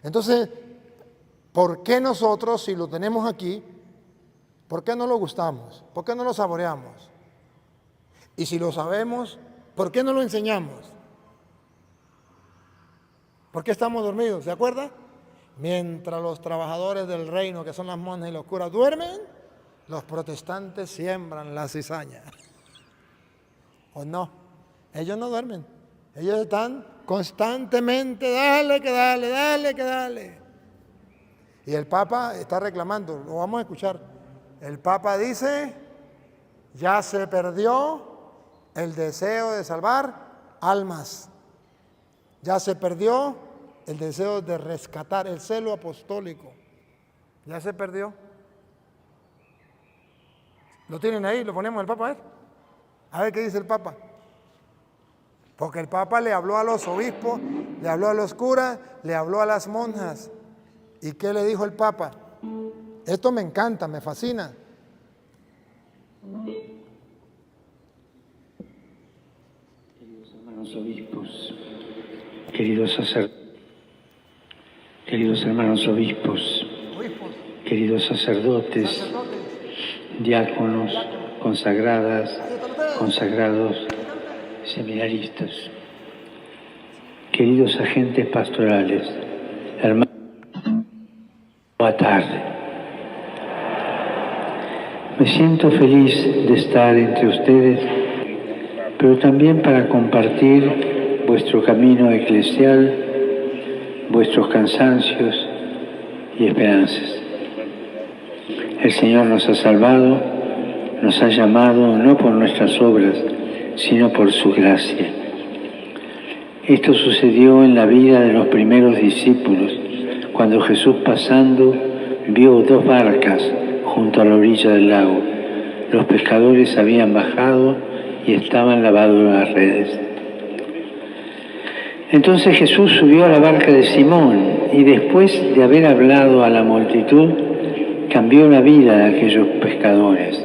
Entonces, ¿por qué nosotros, si lo tenemos aquí, por qué no lo gustamos? ¿Por qué no lo saboreamos? Y si lo sabemos, ¿por qué no lo enseñamos? ¿Por qué estamos dormidos? ¿Se acuerda? Mientras los trabajadores del reino, que son las monjas y los curas, duermen, los protestantes siembran la cizaña. ¿O no? Ellos no duermen. Ellos están constantemente, dale, que dale, dale, que dale. Y el Papa está reclamando, lo vamos a escuchar. El Papa dice, ya se perdió el deseo de salvar almas. Ya se perdió el deseo de rescatar, el celo apostólico. Ya se perdió. ¿Lo tienen ahí? ¿Lo ponemos el Papa a ver? A ver qué dice el Papa. Porque el Papa le habló a los obispos, le habló a los curas, le habló a las monjas. ¿Y qué le dijo el Papa? Esto me encanta, me fascina. Queridos hermanos obispos, queridos hermanos obispos, queridos sacerdotes, diáconos, consagradas, consagrados, seminaristas, queridos agentes pastorales, hermanos, buena tarde. Me siento feliz de estar entre ustedes, pero también para compartir vuestro camino eclesial, vuestros cansancios y esperanzas. El Señor nos ha salvado, nos ha llamado no por nuestras obras, sino por su gracia. Esto sucedió en la vida de los primeros discípulos, cuando Jesús pasando vio 2 barcas junto a la orilla del lago. Los pescadores habían bajado y estaban lavando las redes. Entonces Jesús subió a la barca de Simón y después de haber hablado a la multitud, cambió la vida de aquellos pescadores,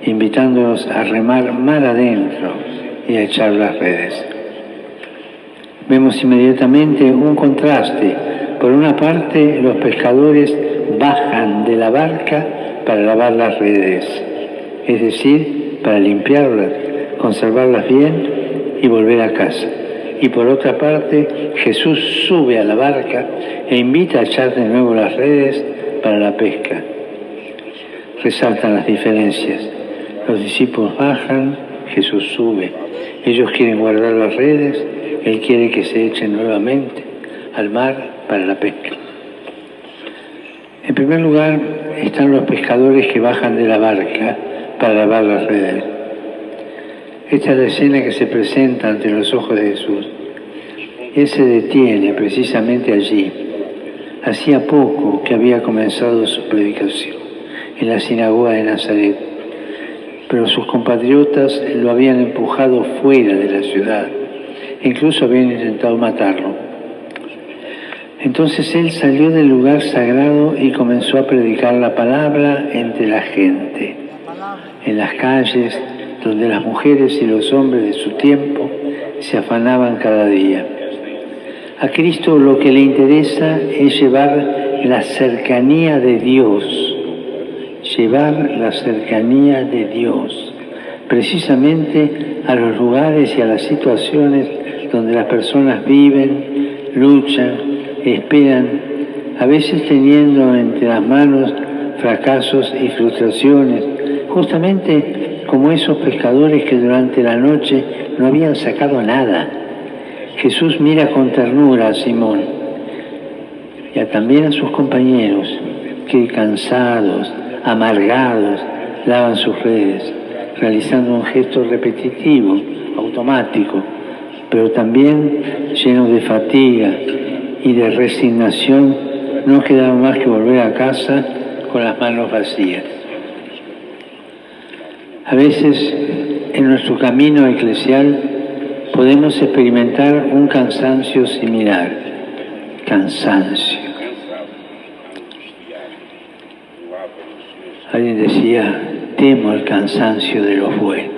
invitándolos a remar mar adentro y a echar las redes. Vemos inmediatamente un contraste. Por una parte, los pescadores bajan de la barca para lavar las redes, es decir, para limpiarlas, conservarlas bien y volver a casa. Y por otra parte, Jesús sube a la barca e invita a echar de nuevo las redes para la pesca. Resaltan las diferencias. Los discípulos bajan, Jesús sube. Ellos quieren guardar las redes, Él quiere que se echen nuevamente al mar para la pesca. En primer lugar, están los pescadores que bajan de la barca para lavar las redes. Esta es la escena que se presenta ante los ojos de Jesús. Él se detiene precisamente allí. Hacía poco que había comenzado su predicación en la sinagoga de Nazaret, pero sus compatriotas lo habían empujado fuera de la ciudad, incluso habían intentado matarlo. Entonces él salió del lugar sagrado y comenzó a predicar la palabra entre la gente, en las calles donde las mujeres y los hombres de su tiempo se afanaban cada día. A Cristo lo que le interesa es llevar la cercanía de Dios, precisamente a los lugares y a las situaciones donde las personas viven, luchan, esperan, a veces teniendo entre las manos fracasos y frustraciones, justamente como esos pescadores que durante la noche no habían sacado nada. Jesús mira con ternura a Simón y también a sus compañeros que cansados, amargados, lavan sus redes, realizando un gesto repetitivo, automático, pero también lleno de fatiga y de resignación. No quedaba más que volver a casa con las manos vacías. A veces en nuestro camino eclesial podemos experimentar un cansancio similar. Cansancio. Alguien decía, temo el cansancio de los buenos.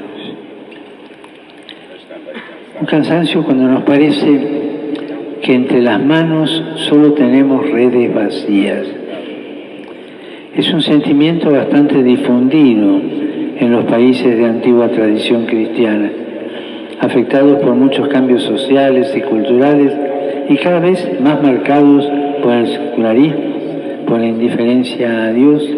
Un cansancio cuando nos parece que entre las manos solo tenemos redes vacías. Es un sentimiento bastante difundido en los países de antigua tradición cristiana, afectados por muchos cambios sociales y culturales y cada vez más marcados por el secularismo, por la indiferencia a Dios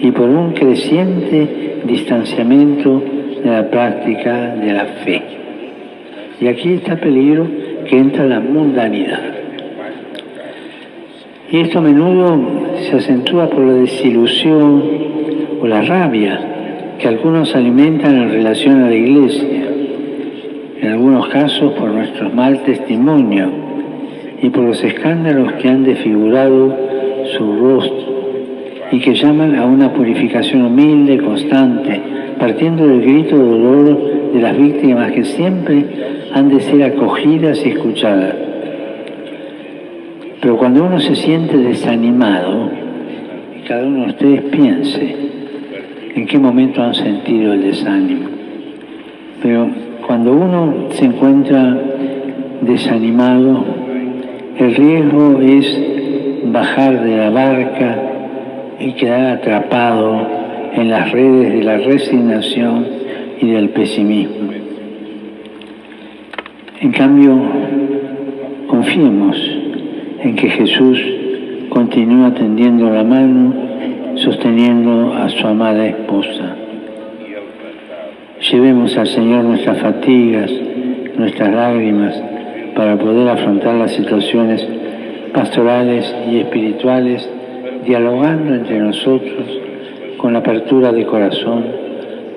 y por un creciente distanciamiento de la práctica de la fe. Y aquí está el peligro que entra la mundanidad. Y esto a menudo se acentúa por la desilusión o la rabia que algunos alimentan en relación a la Iglesia, en algunos casos por nuestro mal testimonio y por los escándalos que han desfigurado su rostro y que llaman a una purificación humilde, constante, partiendo del grito de dolor de las víctimas que siempre han de ser acogidas y escuchadas. Pero cuando uno se siente desanimado, y cada uno de ustedes piense en qué momento han sentido el desánimo, pero cuando uno se encuentra desanimado, el riesgo es bajar de la barca y quedar atrapado en las redes de la resignación y del pesimismo. En cambio, confiemos en que Jesús continúa tendiendo la mano, sosteniendo a su amada esposa. Llevemos al Señor nuestras fatigas, nuestras lágrimas, para poder afrontar las situaciones pastorales y espirituales, dialogando entre nosotros con apertura de corazón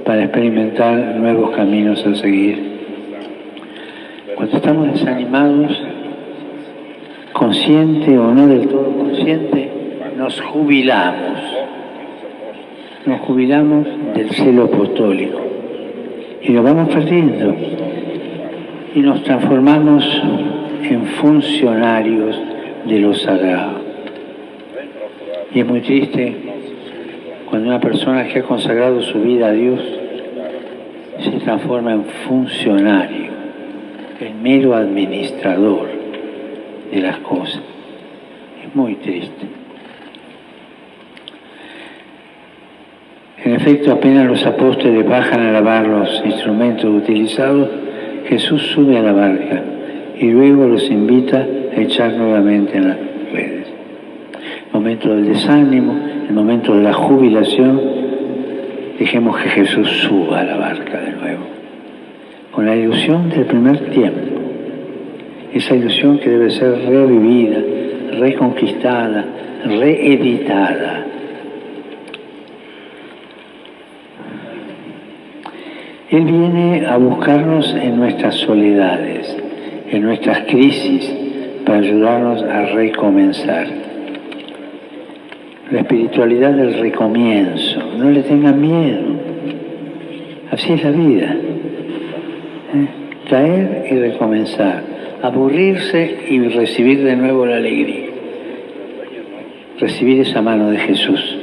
para experimentar nuevos caminos a seguir. Cuando estamos desanimados, consciente o no del todo consciente, nos jubilamos del celo apostólico y lo vamos perdiendo y nos transformamos en funcionarios de lo sagrado. Y es muy triste cuando una persona que ha consagrado su vida a Dios se transforma en funcionario, en mero administrador de las cosas. Es muy triste. En efecto, apenas los apóstoles bajan a lavar los instrumentos utilizados, Jesús sube a la barca y luego los invita a echar nuevamente en las redes. El momento del desánimo, el momento de la jubilación, dejemos que Jesús suba a la barca de nuevo, con la ilusión del primer tiempo, esa ilusión que debe ser revivida, reconquistada, reeditada. Él viene a buscarnos en nuestras soledades, en nuestras crisis, para ayudarnos a recomenzar. La espiritualidad del recomienzo, no le tengan miedo. Así es la vida. Caer y recomenzar, aburrirse y recibir de nuevo la alegría. Recibir esa mano de Jesús.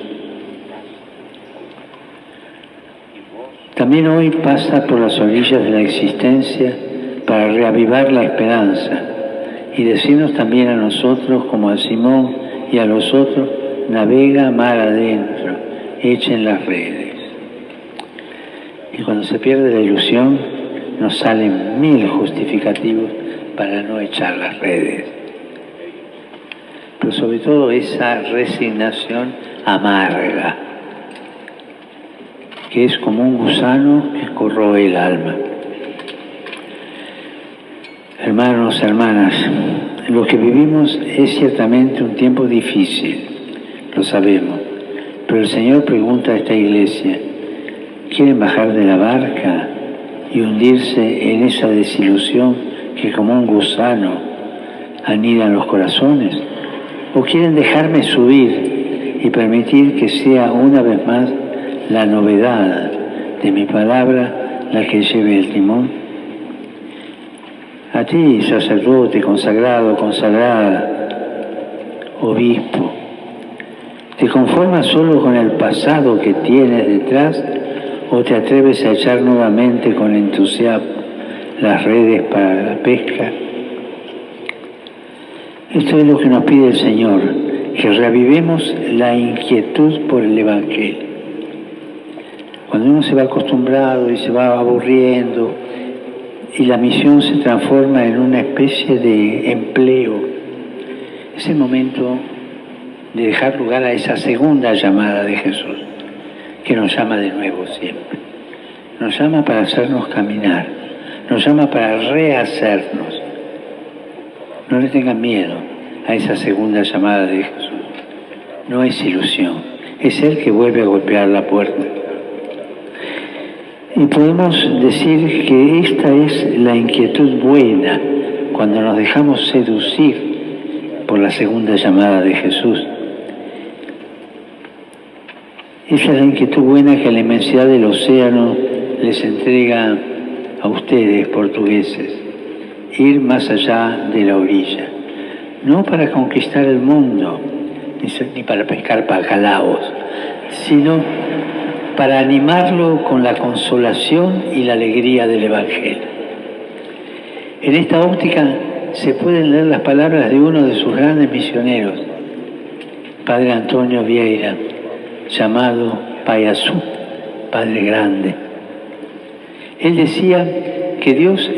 También hoy pasa por las orillas de la existencia para reavivar la esperanza y decirnos también a nosotros, como a Simón y a los otros, navega mar adentro, echen las redes. Y cuando se pierde la ilusión, nos salen 1000 justificativos para no echar las redes. Pero sobre todo esa resignación amarga, que es como un gusano que corroe el alma. Hermanos, hermanas, lo que vivimos es ciertamente un tiempo difícil, lo sabemos, pero el Señor pregunta a esta iglesia, ¿quieren bajar de la barca y hundirse en esa desilusión que como un gusano anida en los corazones? ¿O quieren dejarme subir y permitir que sea una vez más la novedad de mi palabra la que lleve el timón? A ti, sacerdote, consagrado, consagrada, obispo, ¿te conformas solo con el pasado que tienes detrás o te atreves a echar nuevamente con entusiasmo las redes para la pesca? Esto es lo que nos pide el Señor, que reavivemos la inquietud por el Evangelio. Cuando uno se va acostumbrado y se va aburriendo y la misión se transforma en una especie de empleo, es el momento de dejar lugar a esa segunda llamada de Jesús, que nos llama de nuevo siempre. Nos llama para hacernos caminar, nos llama para rehacernos. No le tengan miedo a esa segunda llamada de Jesús. No es ilusión, es Él que vuelve a golpear la puerta. Y podemos decir que esta es la inquietud buena cuando nos dejamos seducir por la segunda llamada de Jesús. Esa es la inquietud buena que la inmensidad del océano les entrega a ustedes, portugueses, ir más allá de la orilla, no para conquistar el mundo, ni para pescar bacalaos, sino para animarlo con la consolación y la alegría del Evangelio. En esta óptica se pueden leer las palabras de uno de sus grandes misioneros, Padre Antonio Vieira, llamado Payasú, Padre Grande. Él decía que Dios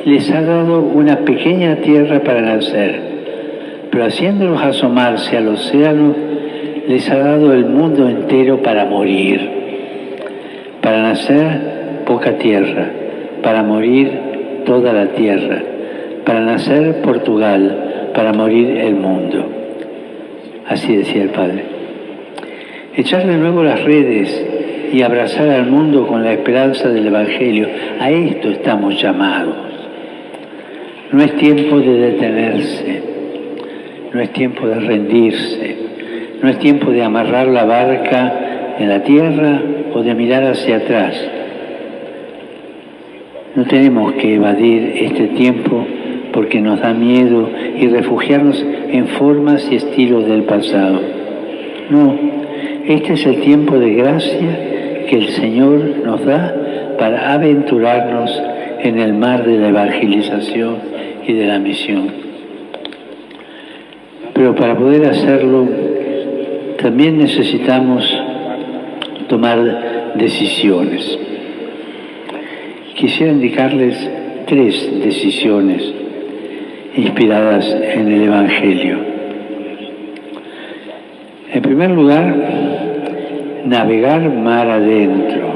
les ha dado una pequeña tierra para nacer, pero haciéndolos asomarse al océano, les ha dado el mundo entero para morir. Para nacer, poca tierra, para morir, toda la tierra, para nacer, Portugal, para morir, el mundo. Así decía el Padre. Echar de nuevo las redes y abrazar al mundo con la esperanza del Evangelio, a esto estamos llamados. No es tiempo de detenerse, no es tiempo de rendirse, no es tiempo de amarrar la barca en la tierra o de mirar hacia atrás. No tenemos que evadir este tiempo porque nos da miedo y refugiarnos en formas y estilos del pasado. No, este es el tiempo de gracia que el Señor nos da para aventurarnos en el mar de la evangelización y de la misión. Pero para poder hacerlo, también necesitamos tomar decisiones. Quisiera indicarles 3 decisiones inspiradas en el Evangelio. En primer lugar, navegar mar adentro,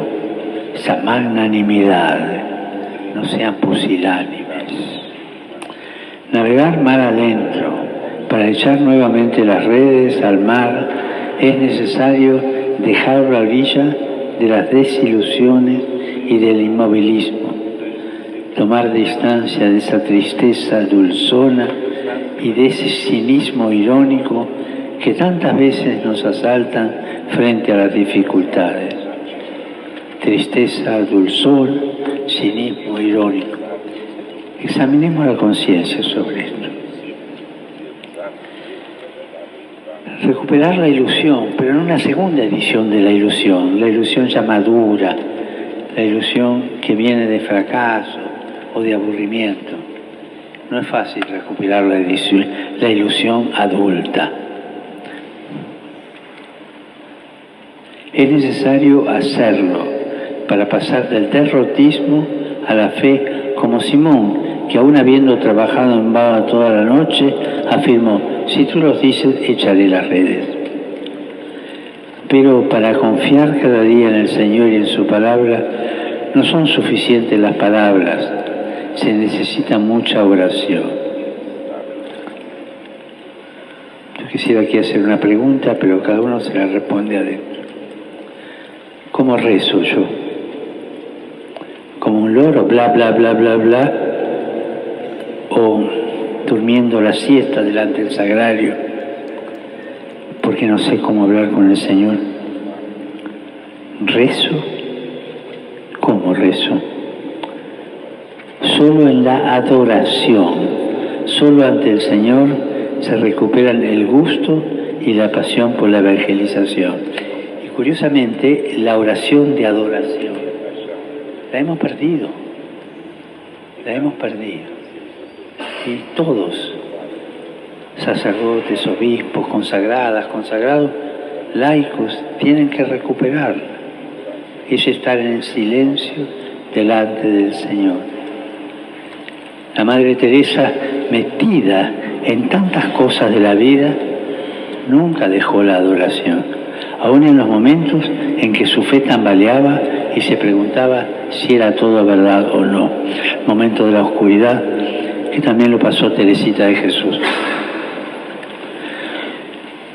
esa magnanimidad, no sean pusilánimes. Navegar mar adentro, para echar nuevamente las redes al mar, es necesario dejar la orilla de las desilusiones y del inmovilismo, tomar distancia de esa tristeza dulzona y de ese cinismo irónico que tantas veces nos asaltan frente a las dificultades. Tristeza, dulzor, cinismo irónico. Examinemos la conciencia sobre esto. Recuperar la ilusión, pero en una segunda edición de la ilusión ya madura, la ilusión que viene de fracaso o de aburrimiento. No es fácil recuperar la ilusión adulta. Es necesario hacerlo para pasar del derrotismo a la fe, como Simón, que aún habiendo trabajado en vano toda la noche, afirmó: si tú los dices, echaré las redes. Pero para confiar cada día en el Señor y en su palabra, no son suficientes las palabras, se necesita mucha oración. Yo quisiera aquí hacer una pregunta, pero cada uno se la responde adentro. ¿Cómo rezo yo? ¿Como un loro, bla, bla, bla, bla, bla? ¿O durmiendo la siesta delante del sagrario porque no sé cómo hablar con el Señor? ¿Rezo? ¿Cómo rezo? Solo en la adoración, solo ante el Señor se recuperan el gusto y la pasión por la evangelización. Y curiosamente, la oración de adoración la hemos perdido. Y todos sacerdotes, obispos, consagradas, consagrados, laicos, tienen que recuperar. Es estar en silencio delante del Señor. La Madre Teresa, metida en tantas cosas de la vida, nunca dejó la adoración, aún en los momentos en que su fe tambaleaba y se preguntaba si era todo verdad o no. Momento de la oscuridad, que también lo pasó Teresita de Jesús.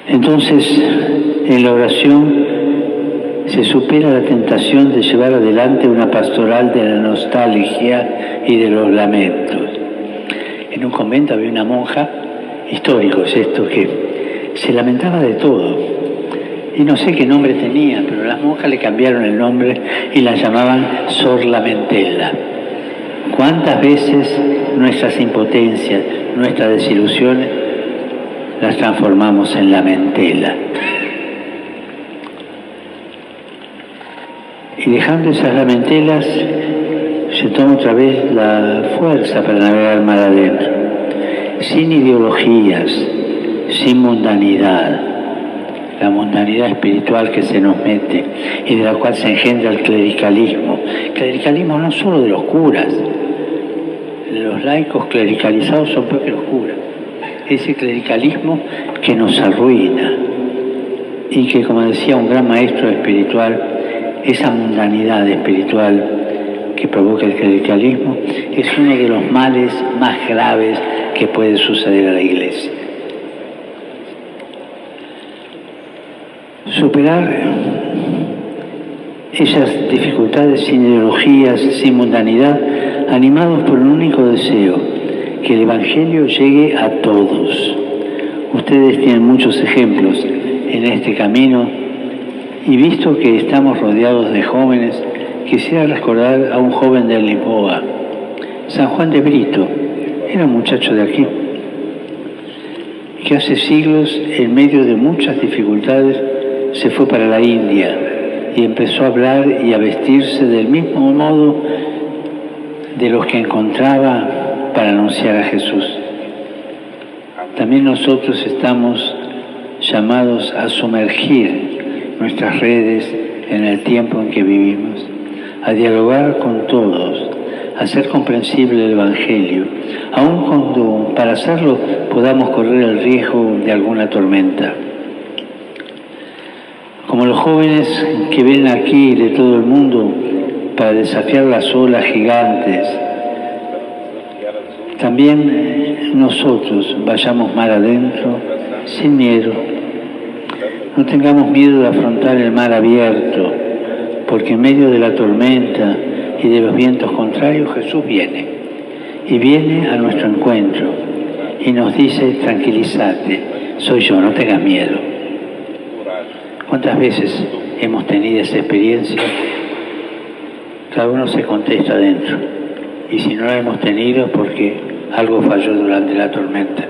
Entonces, en la oración se supera la tentación de llevar adelante una pastoral de la nostalgia y de los lamentos. En un convento había una monja, histórico es esto, que se lamentaba de todo. Y no sé qué nombre tenía, pero las monjas le cambiaron el nombre y la llamaban Sor Lamentela. ¿Cuántas veces nuestras impotencias, nuestras desilusiones, las transformamos en lamentela? Y dejando esas lamentelas, se toma otra vez la fuerza para navegar mar adentro, sin ideologías, sin mundanidad, la mundanidad espiritual que se nos mete y de la cual se engendra el clericalismo. Clericalismo no solo de los curas, los laicos clericalizados son peor que los curas. Ese clericalismo que nos arruina y que, como decía un gran maestro espiritual, esa mundanidad espiritual que provoca el clericalismo es uno de los males más graves que puede suceder a la Iglesia. Superar esas dificultades sin ideologías, sin mundanidad, animados por un único deseo, que el Evangelio llegue a todos. Ustedes tienen muchos ejemplos en este camino y visto que estamos rodeados de jóvenes, quisiera recordar a un joven de Lisboa, San Juan de Brito, era un muchacho de aquí, que hace siglos, en medio de muchas dificultades, se fue para la India y empezó a hablar y a vestirse del mismo modo de los que encontraba para anunciar a Jesús. También nosotros estamos llamados a sumergir nuestras redes en el tiempo en que vivimos, a dialogar con todos, a hacer comprensible el Evangelio, aun cuando para hacerlo podamos correr el riesgo de alguna tormenta. Como los jóvenes que ven aquí de todo el mundo para desafiar las olas gigantes, también nosotros vayamos mar adentro, sin miedo. No tengamos miedo de afrontar el mar abierto, porque en medio de la tormenta y de los vientos contrarios Jesús viene, y viene a nuestro encuentro, y nos dice: tranquilízate, soy yo, no tengas miedo. ¿Cuántas veces hemos tenido esa experiencia? Cada uno se contesta adentro, y si no la hemos tenido es porque algo falló durante la tormenta.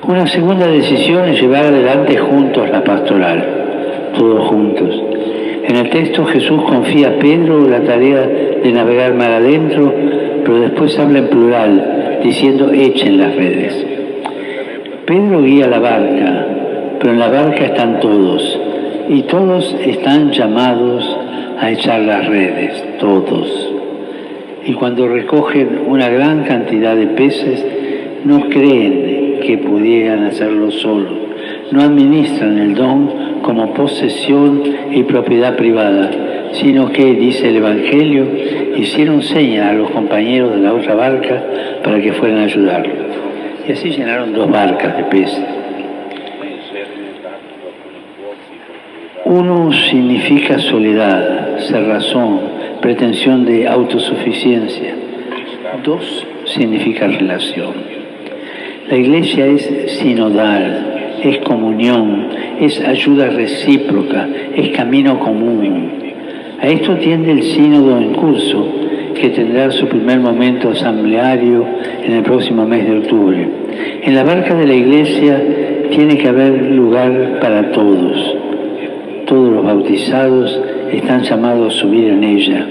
Una segunda decisión es llevar adelante juntos la pastoral, todos juntos. En el texto Jesús confía a Pedro la tarea de navegar mar adentro, pero después habla en plural, diciendo: echen las redes. Pedro guía la barca, pero en la barca están todos, y todos están llamados a echar las redes, todos. Y cuando recogen una gran cantidad de peces, no creen que pudieran hacerlo solos, no administran el don como posesión y propiedad privada, sino que, dice el Evangelio, hicieron señas a los compañeros de la otra barca para que fueran a ayudarlos. Y así llenaron 2 barcas de peces. Uno significa soledad, cerrazón, pretensión de autosuficiencia. 2 significa relación. La Iglesia es sinodal, es comunión, es ayuda recíproca, es camino común. A esto tiende el sínodo en curso, que tendrá su primer momento asambleario en el próximo mes de octubre. En la barca de la Iglesia tiene que haber lugar para todos. Todos los bautizados están llamados a subir en ella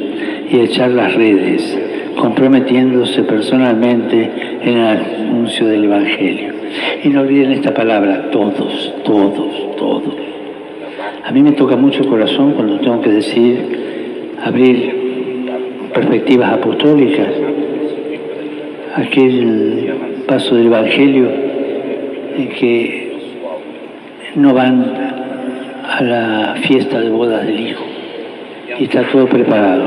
y a echar las redes, comprometiéndose personalmente en el anuncio del Evangelio. Y no olviden esta palabra, todos, todos, todos. A mí me toca mucho el corazón cuando tengo que abrir perspectivas apostólicas, aquel paso del Evangelio en que no van a la fiesta de bodas del Hijo y está todo preparado.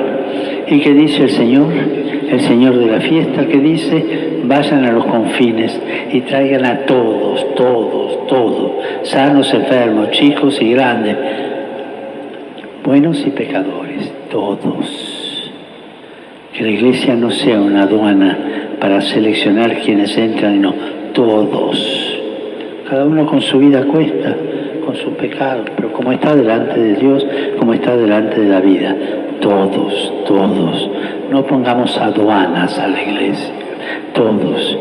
¿Y qué dice el Señor de la fiesta? Que dice, vayan a los confines y traigan a todos, todos, todos, sanos, enfermos, chicos y grandes, buenos y pecadores, todos. Que la iglesia no sea una aduana para seleccionar quienes entran, no, todos. Cada uno con su vida a cuesta, con sus pecados, pero como está delante de Dios, como está delante de la vida, todos, todos. No pongamos aduanas a la iglesia, todos.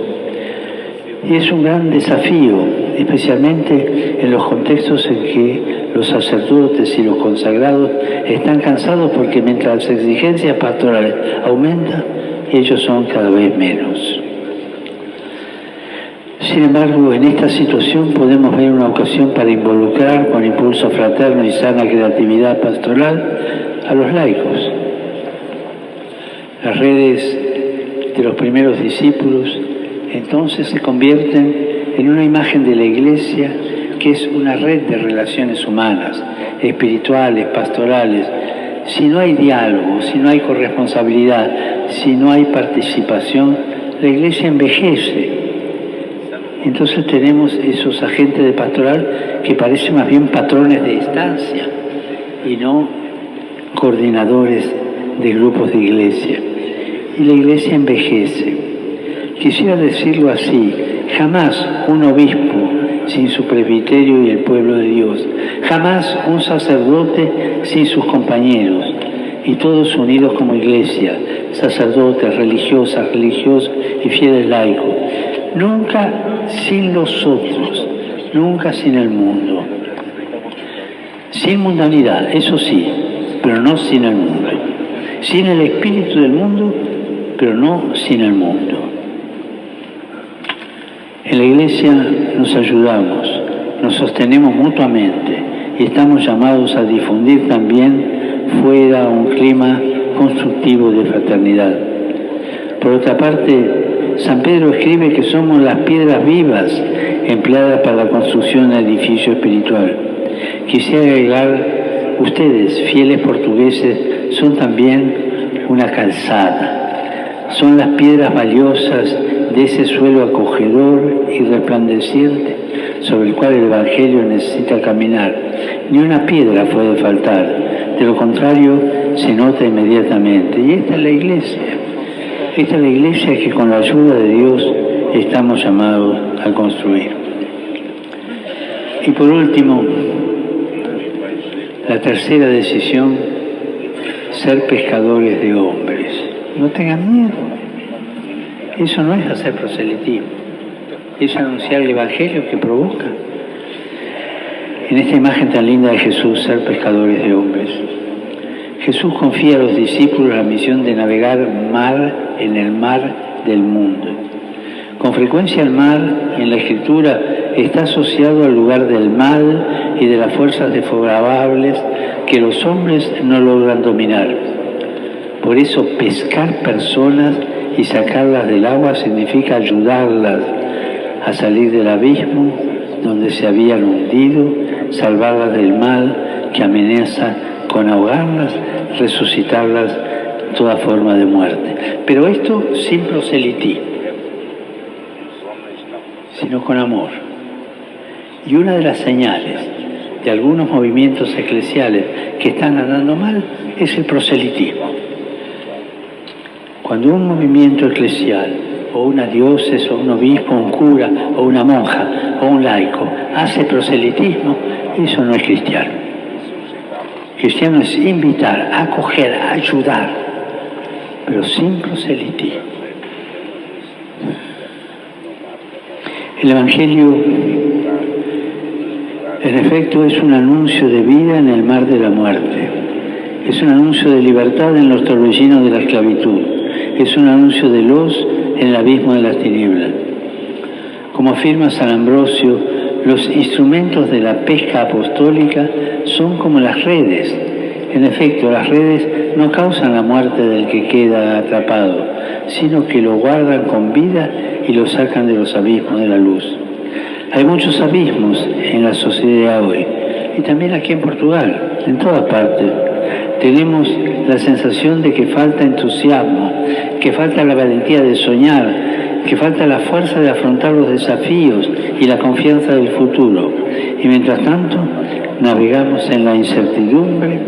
Y es un gran desafío, especialmente en los contextos en que los sacerdotes y los consagrados están cansados porque mientras las exigencias pastorales aumentan, ellos son cada vez menos. Sin embargo, en esta situación podemos ver una ocasión para involucrar con impulso fraterno y sana creatividad pastoral a los laicos. Las redes de los primeros discípulos entonces se convierten en una imagen de la Iglesia que es una red de relaciones humanas, espirituales, pastorales. Si no hay diálogo, si no hay corresponsabilidad, si no hay participación, la Iglesia envejece. Entonces tenemos esos agentes de pastoral que parecen más bien patrones de estancia y no coordinadores de grupos de iglesia. Y la iglesia envejece. Quisiera decirlo así, jamás un obispo sin su presbiterio y el pueblo de Dios, jamás un sacerdote sin sus compañeros, y todos unidos como iglesia, sacerdotes, religiosas, religiosos y fieles laicos. Nunca sin los otros, nunca sin el mundo. Sin mundanidad, eso sí, pero no sin el mundo. Sin el espíritu del mundo, pero no sin el mundo. En la iglesia nos ayudamos, nos sostenemos mutuamente y estamos llamados a difundir también fuera un clima constructivo de fraternidad. Por otra parte, San Pedro escribe que somos las piedras vivas empleadas para la construcción del edificio espiritual. Quisiera agregar, ustedes, fieles portugueses, son también una calzada. Son las piedras valiosas de ese suelo acogedor y resplandeciente sobre el cual el Evangelio necesita caminar. Ni una piedra puede faltar, de lo contrario se nota inmediatamente. Y esta es la iglesia. Esta es la iglesia que con la ayuda de Dios estamos llamados a construir. Y por último, la tercera decisión, ser pescadores de hombres. No tengan miedo. Eso no es hacer proselitismo, es anunciar el Evangelio que provoca. En esta imagen tan linda de Jesús, ser pescadores de hombres, Jesús confía a los discípulos la misión de navegar en el mar del mundo. Con frecuencia el mar en la Escritura está asociado al lugar del mal y de las fuerzas desfavorables que los hombres no logran dominar. Por eso pescar personas y sacarlas del agua significa ayudarlas a salir del abismo donde se habían hundido, salvarlas del mal que amenaza con ahogarlas, resucitarlas de toda forma de muerte. Pero esto sin proselitismo, sino con amor. Y una de las señales de algunos movimientos eclesiales que están andando mal es el proselitismo. Cuando un movimiento eclesial, o una diócesis, o un obispo, un cura, o una monja, o un laico, hace proselitismo, eso no es cristiano. Cristiano es invitar, acoger, ayudar, pero sin proselitismo. El Evangelio, en efecto, es un anuncio de vida en el mar de la muerte. Es un anuncio de libertad en los torbellinos de la esclavitud. es un anuncio de luz en el abismo de las tinieblas. Como afirma San Ambrosio, los instrumentos de la pesca apostólica son como las redes. En efecto, las redes no causan la muerte del que queda atrapado, sino que lo guardan con vida y lo sacan de los abismos de la luz. Hay muchos abismos en la sociedad hoy, y también aquí en Portugal, en todas partes. Tenemos la sensación de que falta entusiasmo, que falta la valentía de soñar, que falta la fuerza de afrontar los desafíos y la confianza del futuro. Y mientras tanto, navegamos en la incertidumbre,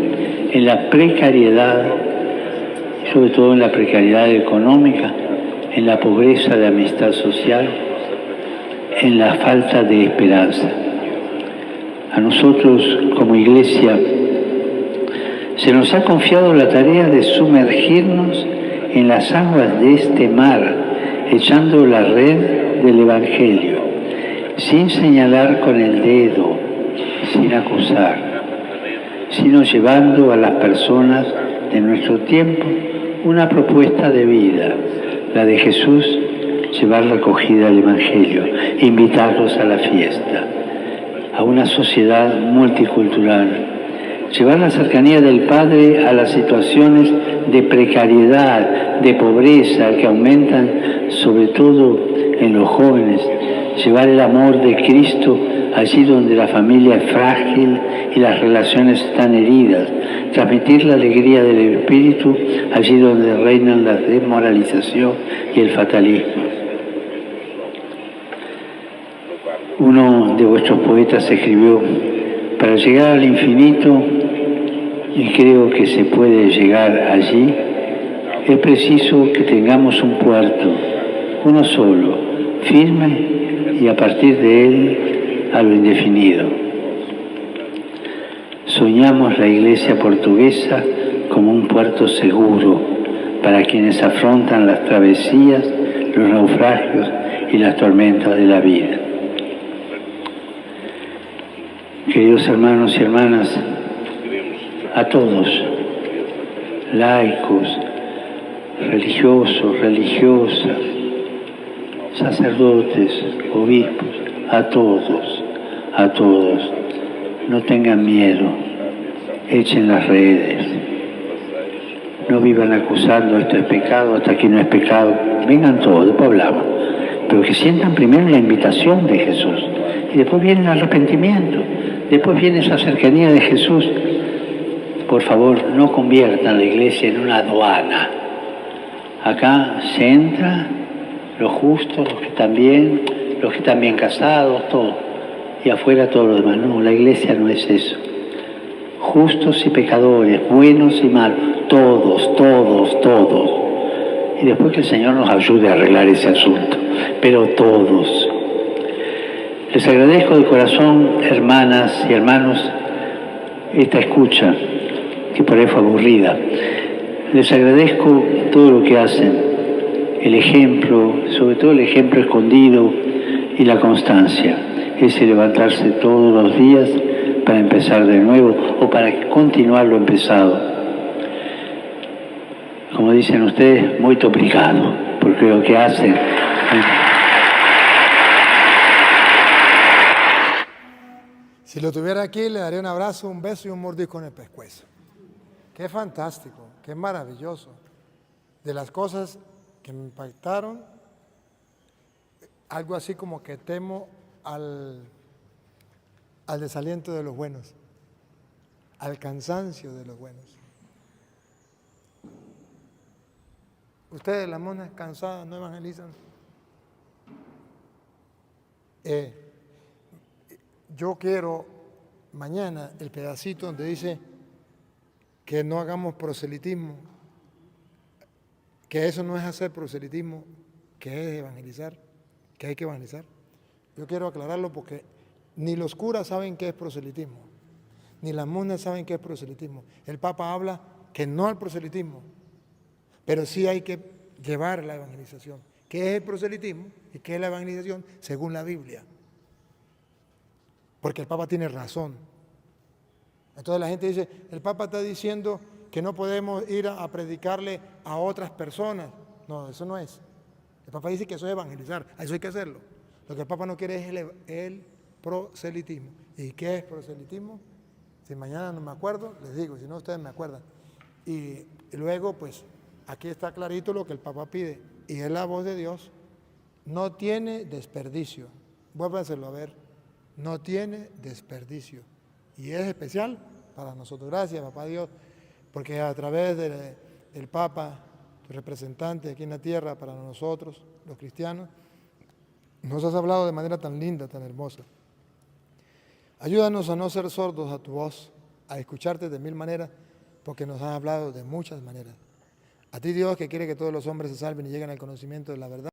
en la precariedad, sobre todo en la precariedad económica, en la pobreza de amistad social, en la falta de esperanza. A nosotros, como Iglesia, se nos ha confiado la tarea de sumergirnos en las aguas de este mar, echando la red del Evangelio, sin señalar con el dedo, sin acusar, sino llevando a las personas de nuestro tiempo una propuesta de vida, la de Jesús, llevar la acogida al Evangelio, invitarlos a la fiesta, a una sociedad multicultural, llevar la cercanía del Padre a las situaciones de precariedad, de pobreza que aumentan sobre todo en los jóvenes, llevar el amor de Cristo allí donde la familia es frágil y las relaciones están heridas, transmitir la alegría del Espíritu allí donde reinan la desmoralización y el fatalismo. Uno de vuestros poetas escribió: para llegar al infinito, y creo que se puede llegar allí, es preciso que tengamos un puerto, uno solo, firme, y a partir de él a lo indefinido. Soñamos la Iglesia portuguesa como un puerto seguro para quienes afrontan las travesías, los naufragios y las tormentas de la vida. Queridos hermanos y hermanas, a todos, laicos, religiosos, religiosas, sacerdotes, obispos, a todos, no tengan miedo, echen las redes, no vivan acusando esto es pecado, hasta aquí no es pecado, vengan todos, después hablamos, pero que sientan primero la invitación de Jesús, y después viene el arrepentimiento, después viene esa cercanía de Jesús. Por favor, no conviertan la Iglesia en una aduana. Acá se entra los justos, los que están bien casados, todo. Y afuera todo lo demás. No, la Iglesia no es eso. Justos y pecadores, buenos y malos, todos. Y después que el Señor nos ayude a arreglar ese asunto. Pero todos. Les agradezco de corazón, hermanas y hermanos, esta escucha, que por ahí fue aburrida. Les agradezco todo lo que hacen, el ejemplo, sobre todo el ejemplo escondido y la constancia, ese levantarse todos los días para empezar de nuevo o para continuar lo empezado. Como dicen ustedes, muy obrigado, porque lo que hacen... Si lo tuviera aquí, le daría un abrazo, un beso y un mordisco en el pescuezo. Qué fantástico, qué maravilloso. De las cosas que me impactaron, algo así como que temo al desaliento de los buenos, al cansancio de los buenos. Ustedes, las monas cansadas, no evangelizan. Yo quiero mañana el pedacito donde dice que no hagamos proselitismo, que eso no es hacer proselitismo, que es evangelizar, que hay que evangelizar. Yo quiero aclararlo porque ni los curas saben qué es proselitismo, ni las monjas saben qué es proselitismo. El Papa habla que no al proselitismo, pero sí hay que llevar la evangelización. ¿Qué es el proselitismo y qué es la evangelización según la Biblia? Porque el Papa tiene razón. Entonces la gente dice, el Papa está diciendo que no podemos ir a predicarle a otras personas. No, eso no es. El Papa dice que eso es evangelizar, a eso hay que hacerlo. Lo que el Papa no quiere es el proselitismo. ¿Y qué es proselitismo? Si mañana no me acuerdo, les digo, si no ustedes me acuerdan. Y luego, pues, aquí está clarito lo que el Papa pide, y es la voz de Dios. No tiene desperdicio. Vuélvanselo a ver. No tiene desperdicio. Y es especial para nosotros. Gracias, Papá Dios, porque a través del Papa, tu representante aquí en la tierra para nosotros, los cristianos, nos has hablado de manera tan linda, tan hermosa. Ayúdanos a no ser sordos a tu voz, a escucharte de mil maneras, porque nos has hablado de muchas maneras. A ti, Dios, que quiere que todos los hombres se salven y lleguen al conocimiento de la verdad.